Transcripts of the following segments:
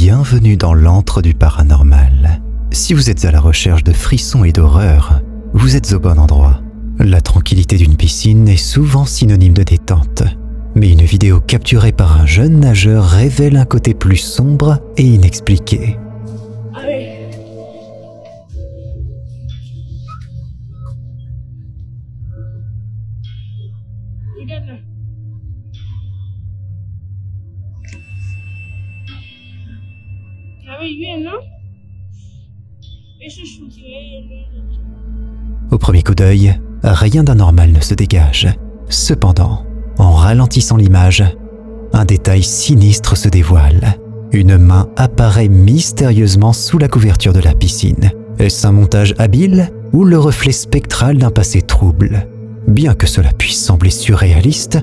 Bienvenue dans l'antre du paranormal. Si vous êtes à la recherche de frissons et d'horreur, vous êtes au bon endroit. La tranquillité d'une piscine est souvent synonyme de détente. Mais une vidéo capturée par un jeune nageur révèle un côté plus sombre et inexpliqué. Au premier coup d'œil, rien d'anormal ne se dégage. Cependant, en ralentissant l'image, un détail sinistre se dévoile. Une main apparaît mystérieusement sous la couverture de la piscine. Est-ce un montage habile ou le reflet spectral d'un passé trouble ? Bien que cela puisse sembler surréaliste,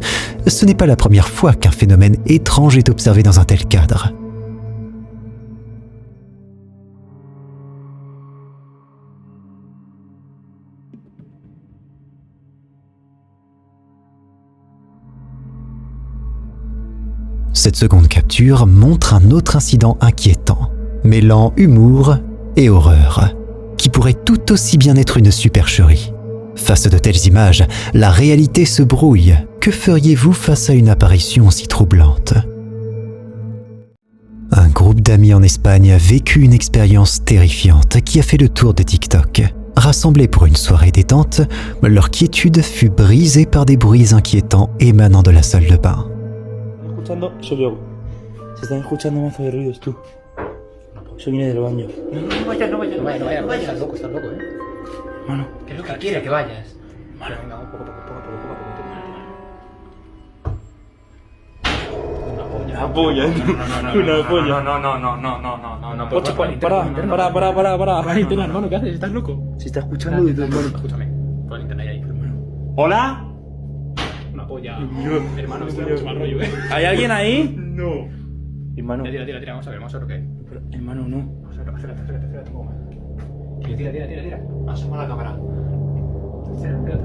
ce n'est pas la première fois qu'un phénomène étrange est observé dans un tel cadre. Cette seconde capture montre un autre incident inquiétant, mêlant humour et horreur, qui pourrait tout aussi bien être une supercherie. Face à de telles images, la réalité se brouille. Que feriez-vous face à une apparition aussi troublante ? Un groupe d'amis en Espagne a vécu une expérience terrifiante qui a fait le tour de TikTok. Rassemblés pour une soirée détente, leur quiétude fut brisée par des bruits inquiétants émanant de la salle de bain. Soy yo. Se están escuchando mazo de ruidos, tú. Yo vine del baño. No vayas, estás loco, Mano. ¿Qué es lo que quiere que vayas? Mano. Venga, poco. Una polla. Una polla. No. Ocho, para. Para internet, hermano, ¿qué haces? ¿Estás loco? Se está escuchando de tu hermano. Escúchame, pon internet ahí, hermano. ¿Hola? Una polla. Yo. Hermano, esto da mucho mal rollo, ¿Hay alguien ahí? No. Hermano. Tira, vamos a ver lo que hay. Pero, hermano, no. Acércate un poco más. Tira. Asoma la cámara. Acércate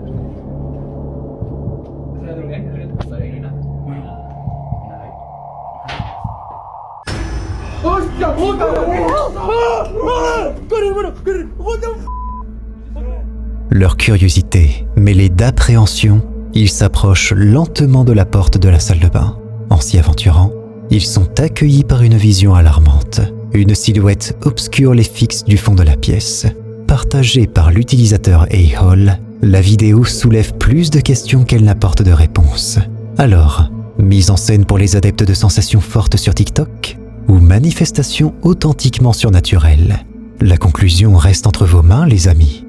lo que hay, acércate. Ahí no hay nada. Nada ahí. ¡Hostia puta! ¡Corre, hermano! ¡Corre! ¡What the f***! Leur curiosité, mêlée d'appréhension, ils s'approchent lentement de la porte de la salle de bain. En s'y aventurant, ils sont accueillis par une vision alarmante. Une silhouette obscure les fixe du fond de la pièce. Partagée par l'utilisateur A-Hole, la vidéo soulève plus de questions qu'elle n'apporte de réponses. Alors, mise en scène pour les adeptes de sensations fortes sur TikTok ou manifestation authentiquement surnaturelle? La conclusion reste entre vos mains, les amis.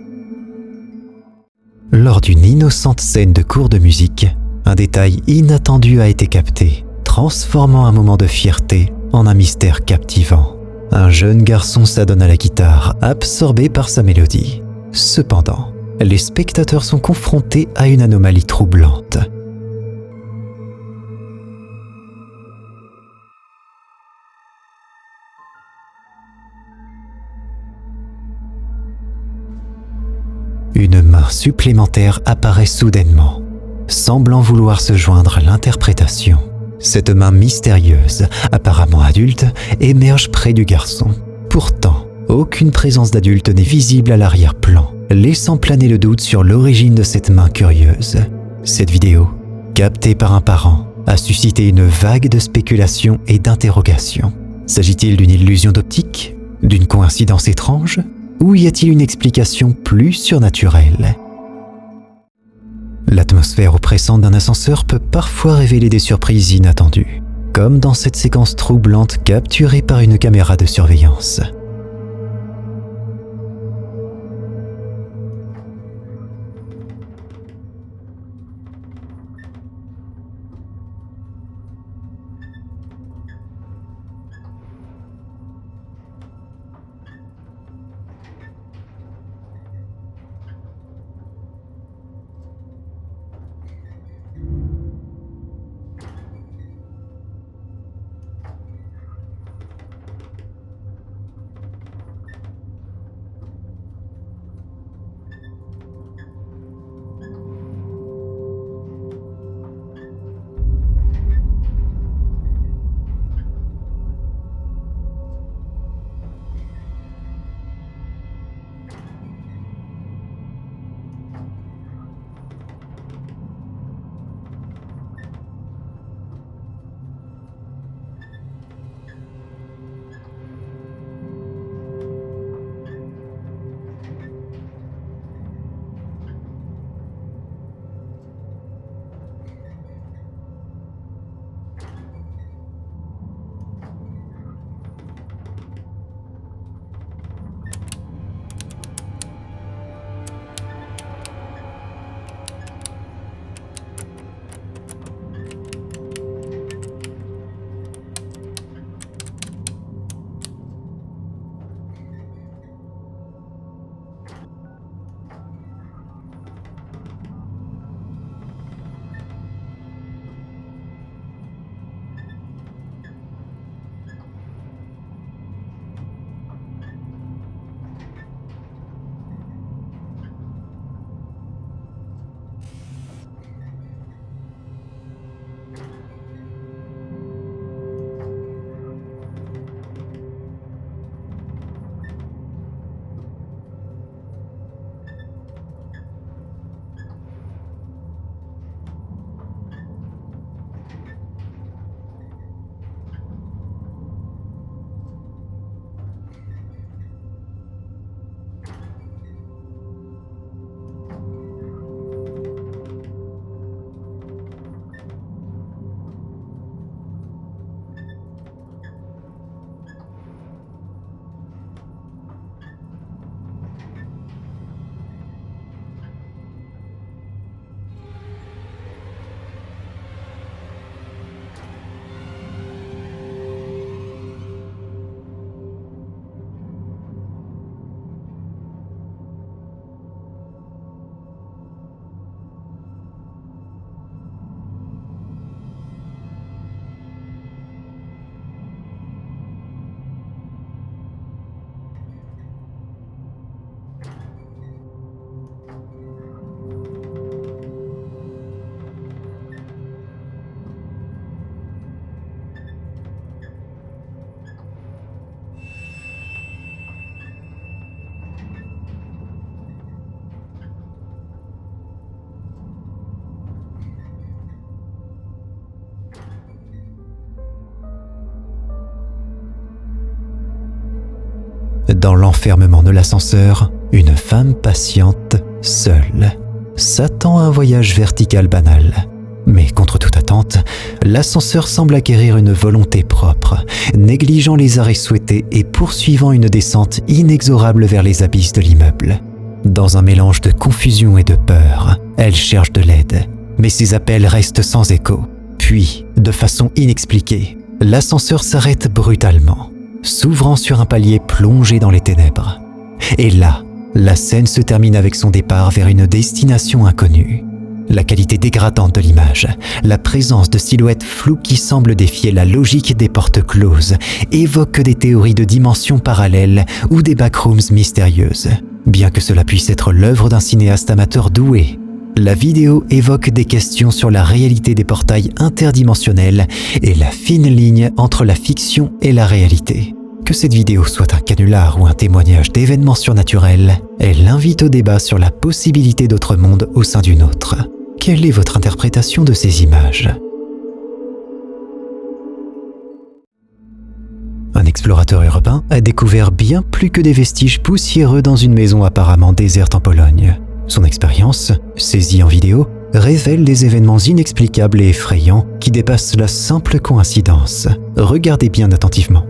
Lors d'une innocente scène de cours de musique, un détail inattendu a été capté, transformant un moment de fierté en un mystère captivant. Un jeune garçon s'adonne à la guitare, absorbé par sa mélodie. Cependant, les spectateurs sont confrontés à une anomalie troublante. Une main supplémentaire apparaît soudainement, semblant vouloir se joindre à l'interprétation. Cette main mystérieuse, apparemment adulte, émerge près du garçon. Pourtant, aucune présence d'adulte n'est visible à l'arrière-plan, laissant planer le doute sur l'origine de cette main curieuse. Cette vidéo, captée par un parent, a suscité une vague de spéculations et d'interrogations. S'agit-il d'une illusion d'optique? D'une coïncidence étrange? Ou y a-t-il une explication plus surnaturelle? L'atmosphère oppressante d'un ascenseur peut parfois révéler des surprises inattendues, comme dans cette séquence troublante capturée par une caméra de surveillance. Dans l'enfermement de l'ascenseur, une femme patiente, seule, s'attend à un voyage vertical banal. Mais contre toute attente, l'ascenseur semble acquérir une volonté propre, négligeant les arrêts souhaités et poursuivant une descente inexorable vers les abysses de l'immeuble. Dans un mélange de confusion et de peur, elle cherche de l'aide, mais ses appels restent sans écho. Puis, de façon inexpliquée, l'ascenseur s'arrête brutalement, s'ouvrant sur un palier plongé dans les ténèbres. Et là, la scène se termine avec son départ vers une destination inconnue. La qualité dégradante de l'image, la présence de silhouettes floues qui semblent défier la logique des portes closes, évoquent des théories de dimensions parallèles ou des backrooms mystérieuses. Bien que cela puisse être l'œuvre d'un cinéaste amateur doué, la vidéo évoque des questions sur la réalité des portails interdimensionnels et la fine ligne entre la fiction et la réalité. Que cette vidéo soit un canular ou un témoignage d'événements surnaturels, elle invite au débat sur la possibilité d'autres mondes au sein d'une autre. Quelle est votre interprétation de ces images ? Un explorateur européen a découvert bien plus que des vestiges poussiéreux dans une maison apparemment déserte en Pologne. Son expérience, saisie en vidéo, révèle des événements inexplicables et effrayants qui dépassent la simple coïncidence. Regardez bien attentivement.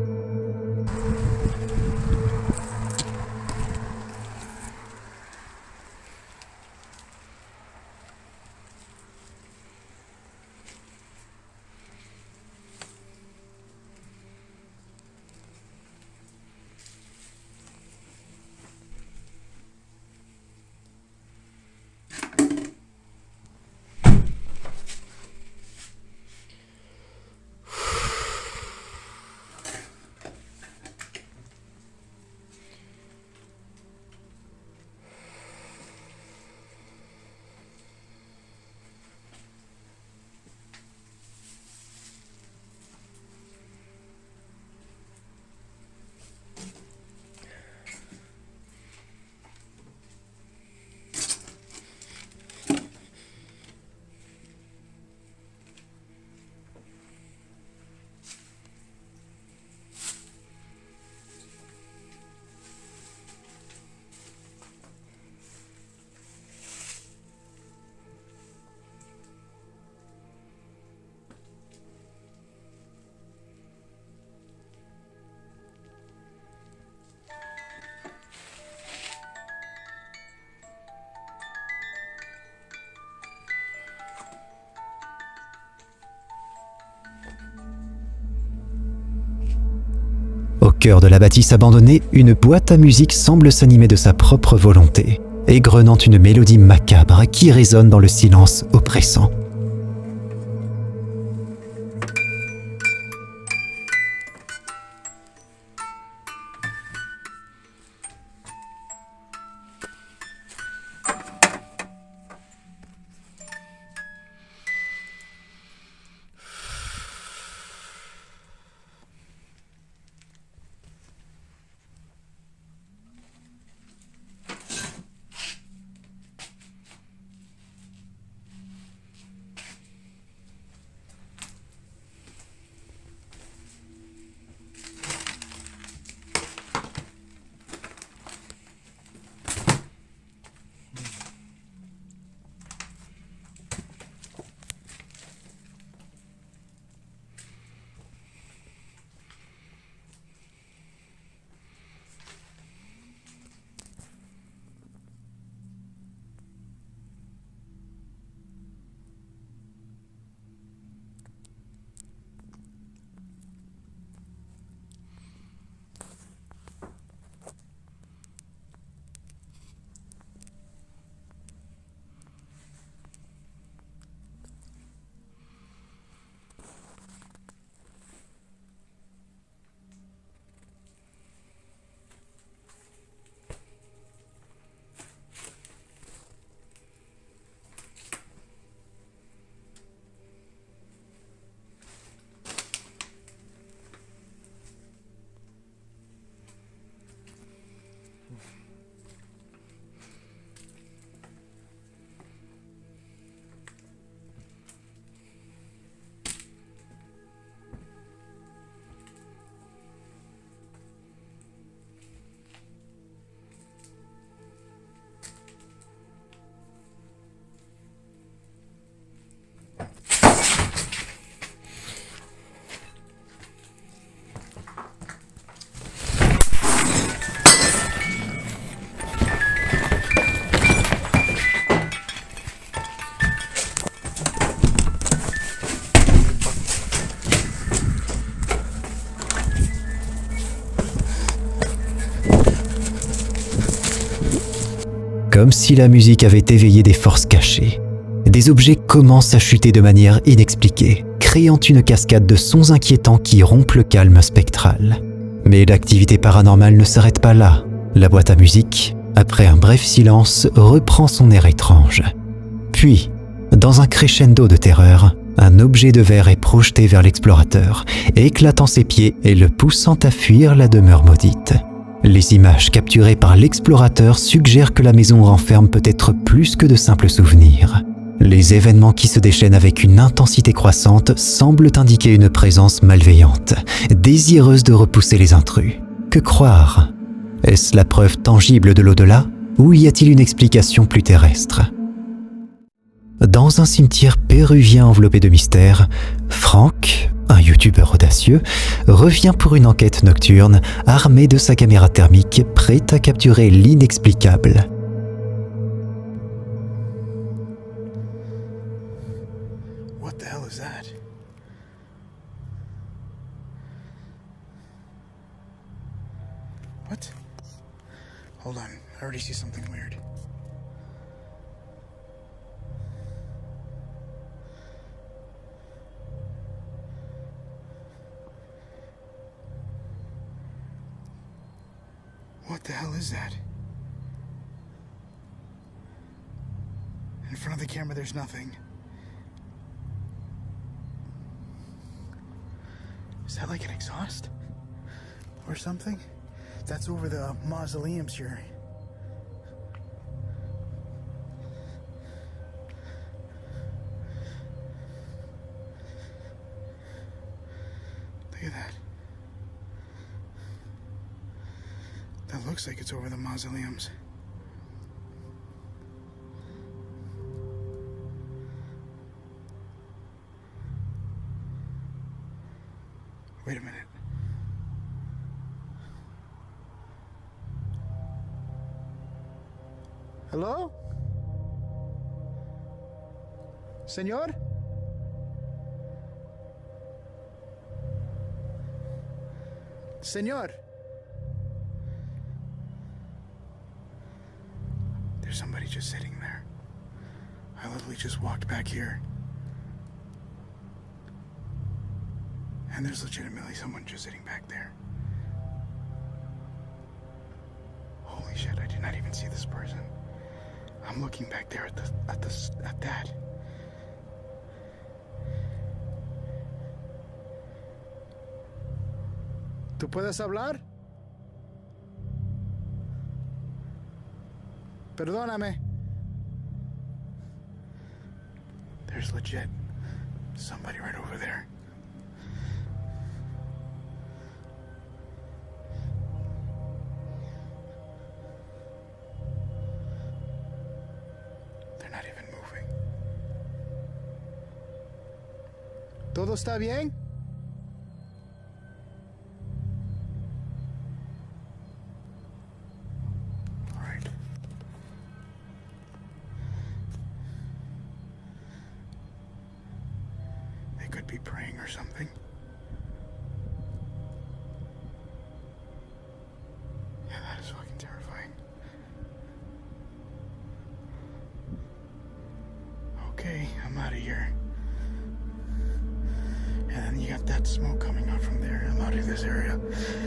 Au cœur de la bâtisse abandonnée, une boîte à musique semble s'animer de sa propre volonté, égrenant une mélodie macabre qui résonne dans le silence oppressant. comme si la musique avait éveillé des forces cachées. Des objets commencent à chuter de manière inexpliquée, créant une cascade de sons inquiétants qui rompent le calme spectral. Mais l'activité paranormale ne s'arrête pas là. La boîte à musique, après un bref silence, reprend son air étrange. Puis, dans un crescendo de terreur, un objet de verre est projeté vers l'explorateur, éclatant ses pieds et le poussant à fuir la demeure maudite. Les images capturées par l'explorateur suggèrent que la maison renferme peut-être plus que de simples souvenirs. Les événements qui se déchaînent avec une intensité croissante semblent indiquer une présence malveillante, désireuse de repousser les intrus. Que croire ? Est-ce la preuve tangible de l'au-delà, ou y a-t-il une explication plus terrestre ? Dans un cimetière péruvien enveloppé de mystère, Franck, un youtubeur audacieux, revient pour une enquête nocturne armé de sa caméra thermique prête à capturer l'inexplicable. What the hell is that? What? Hold on, I already see something weird. What the hell is that? In front of the camera, there's nothing. Is that like an exhaust? Or something? That's over the mausoleums here. Look at that. That looks like it's over the mausoleums. Wait a minute. Hello? Señor? Señor? There's somebody just sitting there. I literally just walked back here. And there's legitimately someone just sitting back there. Holy shit, I did not even see this person. I'm looking back there at that. ¿Tú puedes hablar? Perdóname. There's legit somebody right over there. They're not even moving. ¿Todo está bien? Could be praying or something. Yeah, that is fucking terrifying. Okay, I'm out of here. And then you got that smoke coming out from there. I'm out of this area.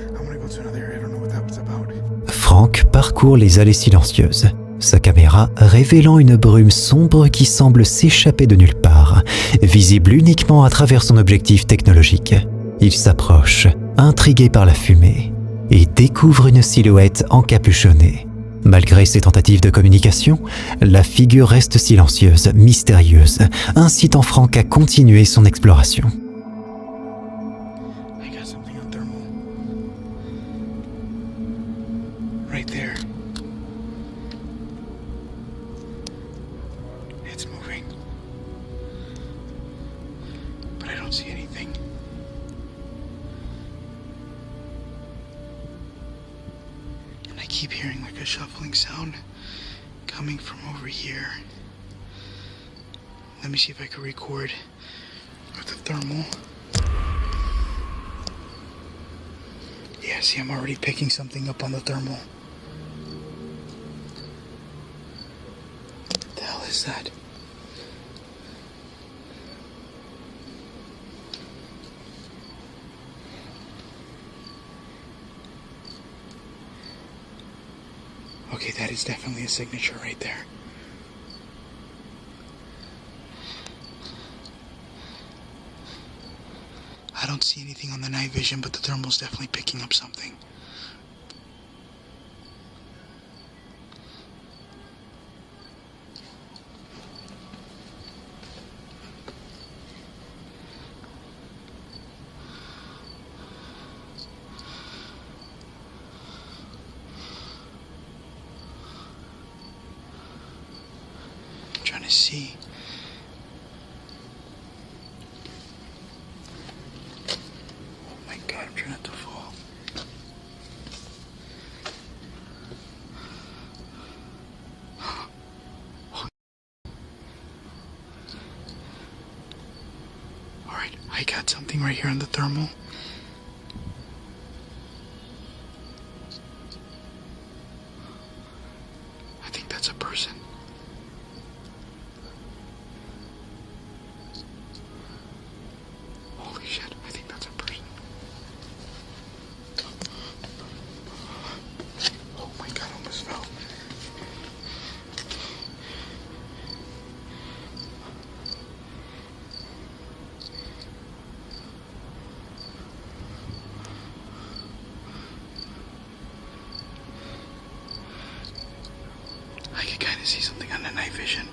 I'm gonna go to another area. I don't know what that was about. Franck parcourt les allées silencieuses, sa caméra révélant une brume sombre qui semble s'échapper de nulle part, visible uniquement à travers son objectif technologique. Il s'approche, intrigué par la fumée, et découvre une silhouette encapuchonnée. Malgré ses tentatives de communication, la figure reste silencieuse, mystérieuse, incitant Franck à continuer son exploration. I got something on thermal. Right there. It's moving. But I don't see anything. And I keep hearing like a shuffling sound coming from over here. Let me see if I can record with the thermal. Yeah, see, I'm already picking something up on the thermal. is that? Okay, that is definitely a signature right there. I don't see anything on the night vision, but the thermal's definitely picking up something. I'm trying to see. God, I'm trying not to fall. Alright, I got something right here on the thermal. I think that's a person. Holy shit, I think that's a person. Oh my God, I almost fell. I can kind of see something on the night vision,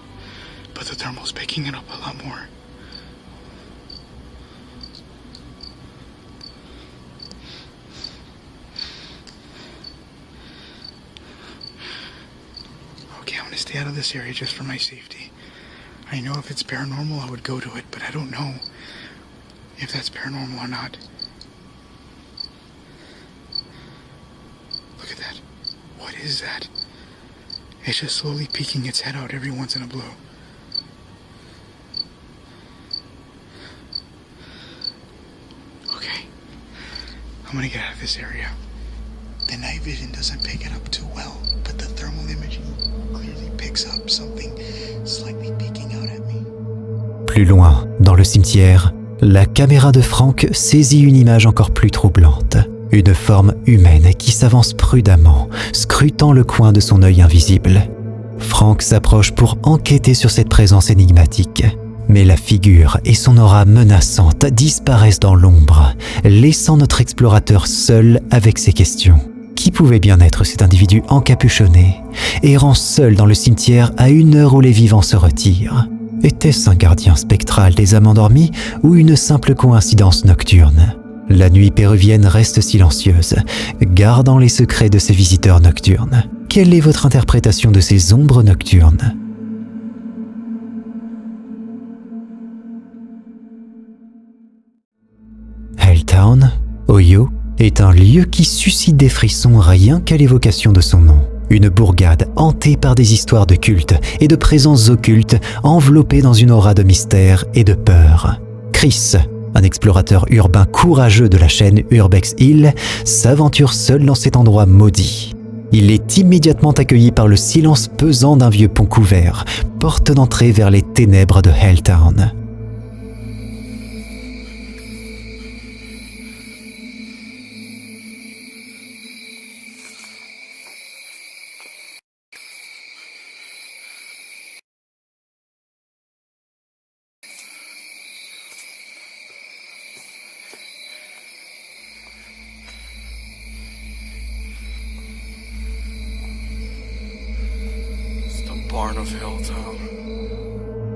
but the thermal's picking it up a lot more. Okay, I'm gonna stay out of this area just for my safety. I know if it's paranormal, I would go to it, but I don't know if that's paranormal or not. Look at that. What is that? It's just slowly peeking its head out every once in a blue. Okay. I'm gonna get out of this area. The night vision doesn't pick it up too well, but the thermal imaging clearly picks up something slightly peeking out at me. Plus loin, dans le cimetière, la caméra de Frank saisit une image encore plus troublante. Une forme humaine qui s'avance prudemment, scrutant le coin de son œil invisible. Frank s'approche pour enquêter sur cette présence énigmatique. Mais la figure et son aura menaçante disparaissent dans l'ombre, laissant notre explorateur seul avec ses questions. Qui pouvait bien être cet individu encapuchonné, errant seul dans le cimetière à une heure où les vivants se retirent? Était-ce un gardien spectral des âmes endormies ou une simple coïncidence nocturne? La nuit péruvienne reste silencieuse, gardant les secrets de ses visiteurs nocturnes. Quelle est votre interprétation de ces ombres nocturnes? Helltown, Ohio, est un lieu qui suscite des frissons rien qu'à l'évocation de son nom. Une bourgade hantée par des histoires de culte et de présences occultes enveloppées dans une aura de mystère et de peur. Chris, un explorateur urbain courageux de la chaîne Urbex Hill, s'aventure seul dans cet endroit maudit. Il est immédiatement accueilli par le silence pesant d'un vieux pont couvert, porte d'entrée vers les ténèbres de Helltown.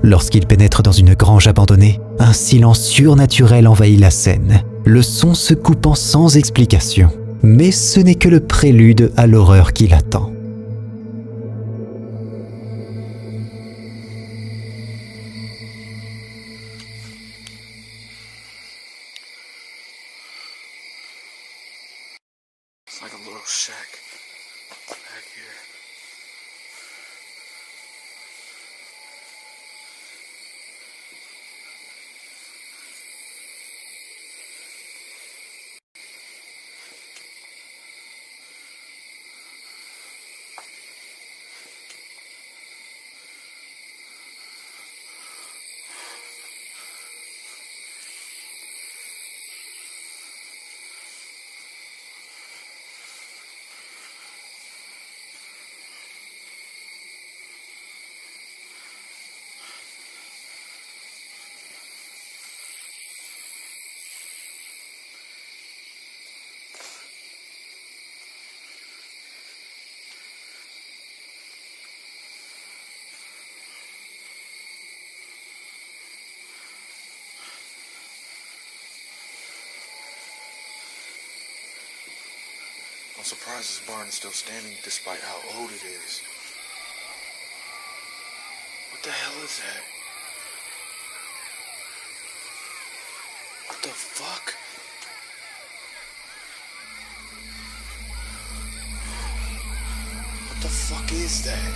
Lorsqu'il pénètre dans une grange abandonnée, un silence surnaturel envahit la scène, le son se coupant sans explication. Mais ce n'est que le prélude à l'horreur qui l'attend. It's like a little shack back here. I'm surprised this barn is still standing despite how old it is. What the hell is that? What the fuck? What the fuck is that?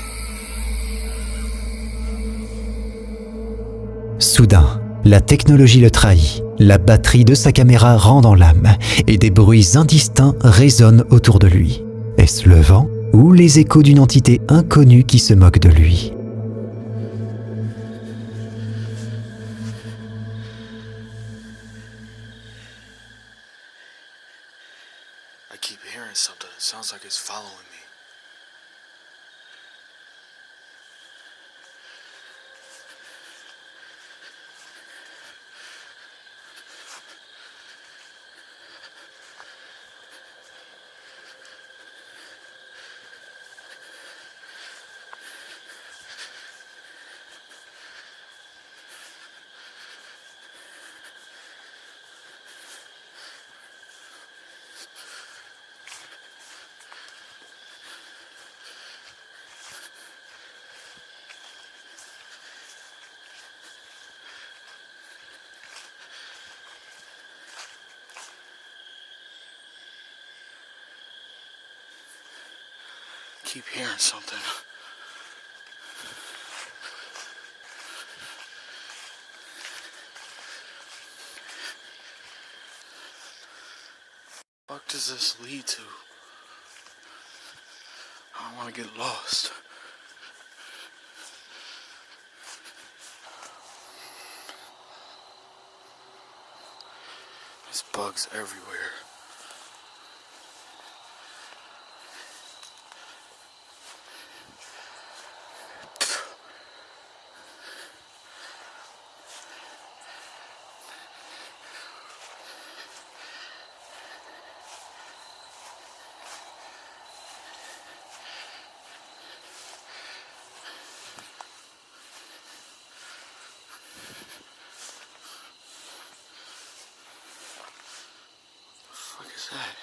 Soudain, la technologie le trahit. La batterie de sa caméra rend dans l'âme et des bruits indistincts résonnent autour de lui. Est-ce le vent ou les échos d'une entité inconnue qui se moque de lui? I keep hearing something. It sounds like it's following me. Keep hearing something. What does this lead to? I don't want to get lost. There's bugs everywhere. What is that?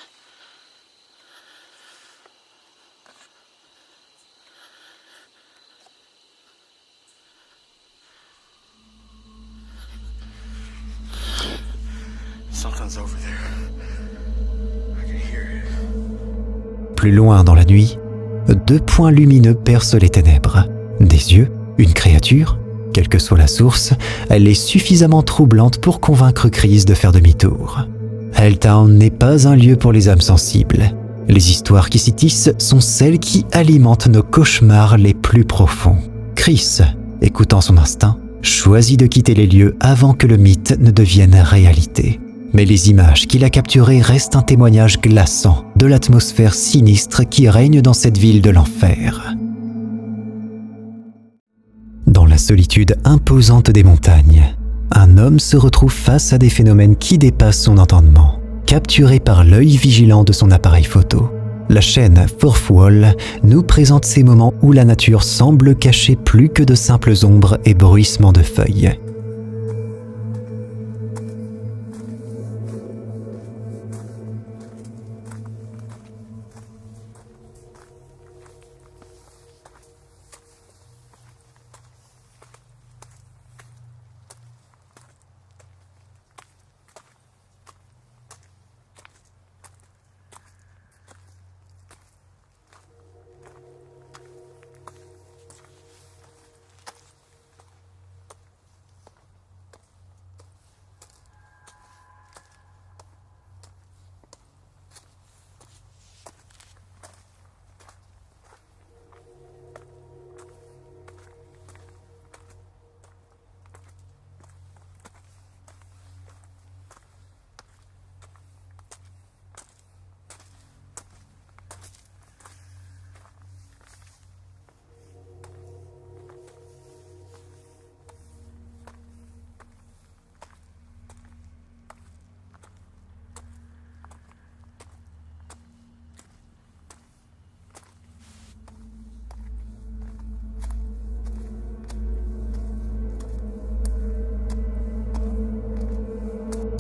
Something's over there. I can hear it. Plus loin dans la nuit, deux points lumineux percent les ténèbres. Des yeux, une créature, quelle que soit la source, elle est suffisamment troublante pour convaincre Chris de faire demi-tour. Helltown n'est pas un lieu pour les âmes sensibles. Les histoires qui s'y tissent sont celles qui alimentent nos cauchemars les plus profonds. Chris, écoutant son instinct, choisit de quitter les lieux avant que le mythe ne devienne réalité. Mais les images qu'il a capturées restent un témoignage glaçant de l'atmosphère sinistre qui règne dans cette ville de l'enfer. Dans la solitude imposante des montagnes, un homme se retrouve face à des phénomènes qui dépassent son entendement, capturés par l'œil vigilant de son appareil photo. La chaîne Fourth Wall nous présente ces moments où la nature semble cacher plus que de simples ombres et bruissements de feuilles.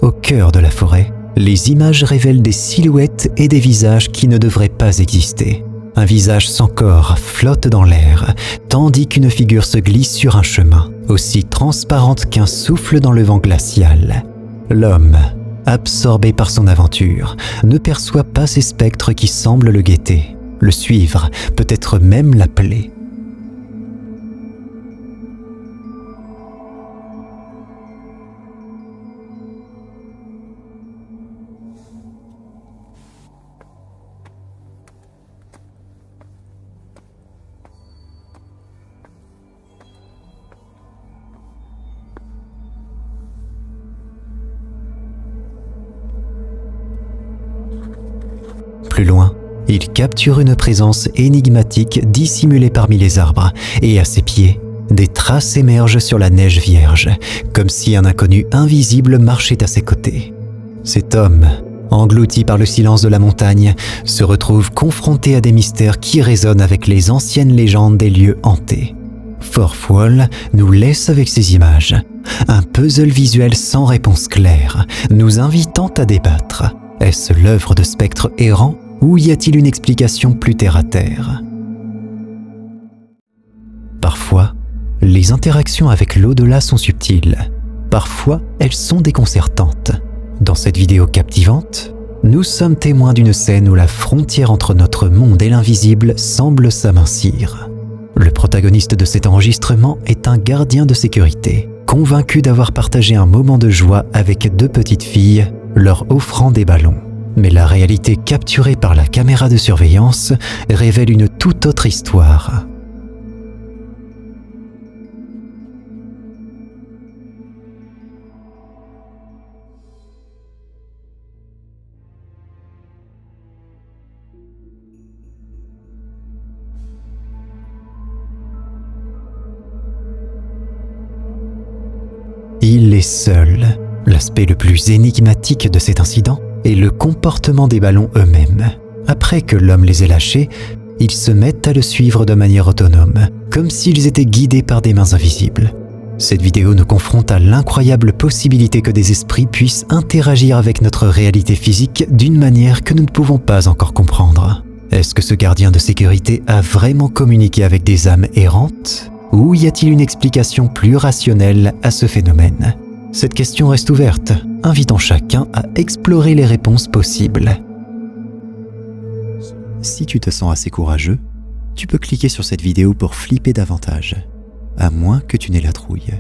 Au cœur de la forêt, Les images révèlent des silhouettes et des visages qui ne devraient pas exister. Un visage sans corps flotte dans l'air, tandis qu'une figure se glisse sur un chemin, aussi transparente qu'un souffle dans le vent glacial. L'homme, absorbé par son aventure, ne perçoit pas ces spectres qui semblent le guetter, le suivre, peut-être même l'appeler. Plus loin, il capture une présence énigmatique dissimulée parmi les arbres, et à ses pieds, des traces émergent sur la neige vierge, comme si un inconnu invisible marchait à ses côtés. Cet homme, englouti par le silence de la montagne, se retrouve confronté à des mystères qui résonnent avec les anciennes légendes des lieux hantés. Fourth Wall nous laisse avec ces images, un puzzle visuel sans réponse claire, nous invitant à débattre. Est-ce l'œuvre de spectres errants ou y a-t-il une explication plus terre-à-terre ? Parfois, les interactions avec l'au-delà sont subtiles. Parfois, elles sont déconcertantes. Dans cette vidéo captivante, nous sommes témoins d'une scène où la frontière entre notre monde et l'invisible semble s'amincir. Le protagoniste de cet enregistrement est un gardien de sécurité, convaincu d'avoir partagé un moment de joie avec 2 petites filles, leur offrant des ballons. Mais la réalité capturée par la caméra de surveillance révèle une toute autre histoire. Il est seul. L'aspect le plus énigmatique de cet incident est le comportement des ballons eux-mêmes. Après que l'homme les ait lâchés, ils se mettent à le suivre de manière autonome, comme s'ils étaient guidés par des mains invisibles. Cette vidéo nous confronte à l'incroyable possibilité que des esprits puissent interagir avec notre réalité physique d'une manière que nous ne pouvons pas encore comprendre. Est-ce que ce gardien de sécurité a vraiment communiqué avec des âmes errantes ? Ou y a-t-il une explication plus rationnelle à ce phénomène ? Cette question reste ouverte, invitant chacun à explorer les réponses possibles. Si tu te sens assez courageux, tu peux cliquer sur cette vidéo pour flipper davantage, à moins que tu n'aies la trouille.